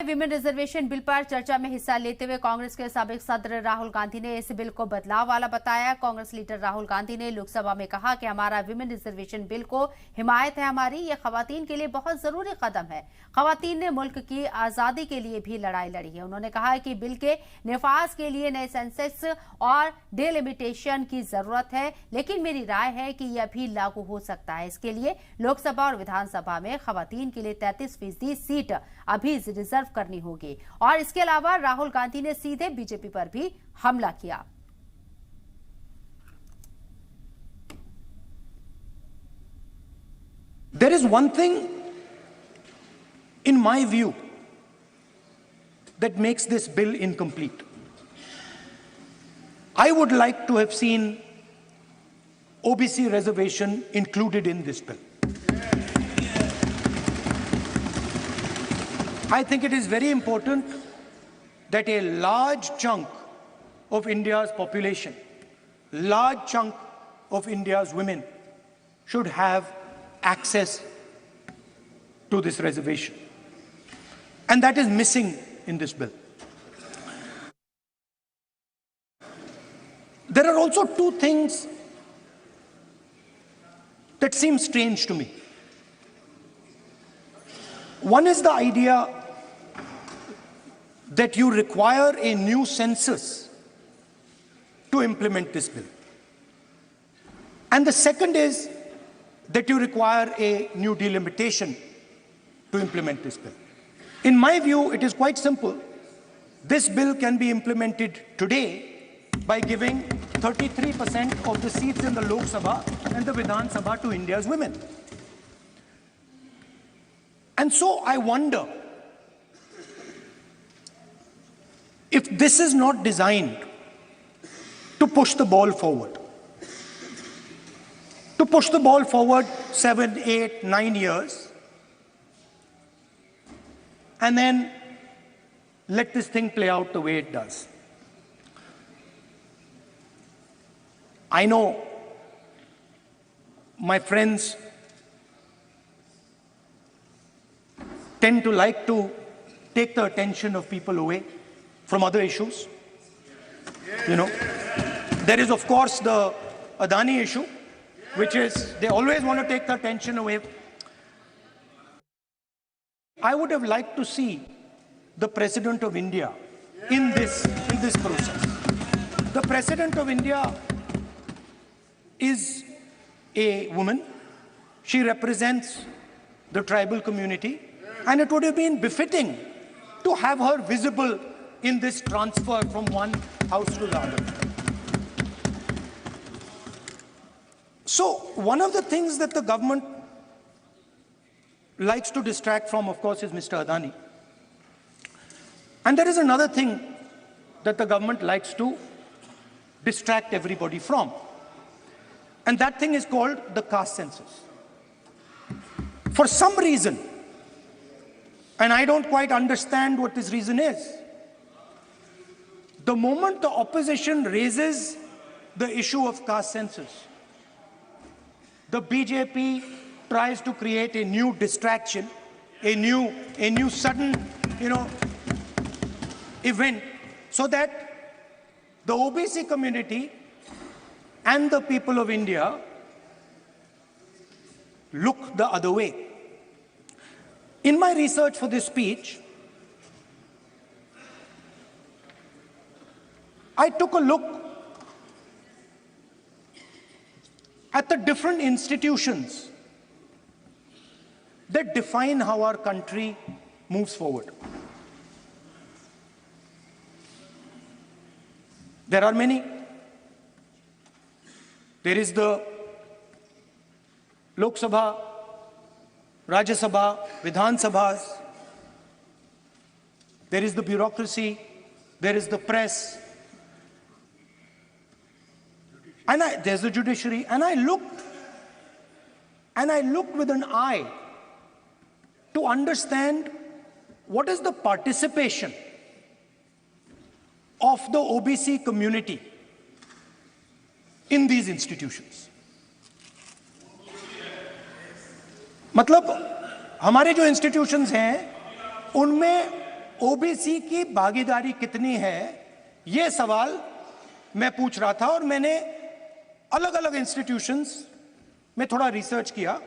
Women reservation bill पर चर्चा में हिस्सा लेते हुए कांग्रेस के साबिक सदर राहुल गांधी ने इस बिल को बदलाव वाला बताया। कांग्रेस लीडर राहुल गांधी ने लोकसभा में कहा कि हमारा विमेन रिजर्वेशन बिल को हिमायत है हमारी, ये खवातीन के लिए बहुत जरूरी कदम है। खवातीन ने मुल्क की आजादी के लिए भी लड़ाई लड़ी है। उन्होंने कहा है कि बिल के निफाज के लिए नए सेंसेस और डिलिमिटेशन की जरूरत है, लेकिन मेरी राय है कि यह भी लागू हो सकता है। इसके लिए लोकसभा और विधानसभा में खवातीन के लिए 33% सीट अभी रिजर्व करनी होगी। और इसके अलावा राहुल गांधी ने सीधे बीजेपी पर भी हमला किया। There is one thing, in my view, that makes this bill incomplete. I would like to have seen OBC reservation included in this bill. I think it is very important that a large chunk of India's population, large chunk of India's women should have access to this reservation. And that is missing in this bill. There are also two things that seem strange to me. One is the idea that you require a new census to implement this bill. And the second is that you require a new delimitation to implement this bill. In my view, it is quite simple. This bill can be implemented today by giving 33% of the seats in the Lok Sabha and the Vidhan Sabha to India's women. And so I wonder if this is not designed to push the ball forward. To push the ball forward 7, 8, 9 years, and then let this thing play out the way it does. I know my friends tend to like to take the attention of people away from other issues. You know, there is of course the Adani issue, which is they always want to take the attention away. I would have liked to see the President of India in this process. The President of India is a woman. She represents the tribal community, and it would have been befitting to have her visible in this transfer from one house to the other. So one of the things that the government likes to distract from, of course, is Mr. Adani. And there is another thing that the government likes to distract everybody from. And that thing is called the caste census. For some reason, and I don't quite understand what this reason is, the moment the opposition raises the issue of caste census, the BJP tries to create a new distraction, a new sudden, event, so that the OBC community and the people of India look the other way. In my research for this speech, I took a look at the different institutions that define how our country moves forward. There are many. There is the Lok Sabha, Rajya Sabha, Vidhan Sabhas. There is the bureaucracy. There is the press. And there's the judiciary. And I looked with an eye to understand what is the participation of the OBC community in these institutions. मतलब हमारे जो institutions हैं उनमें OBC की भागीदारी कितनी है, यह सवाल मैं पूछ रहा था और मैंने अलग अलग इंस्टीट्यूशंस में थोड़ा रिसर्च किया।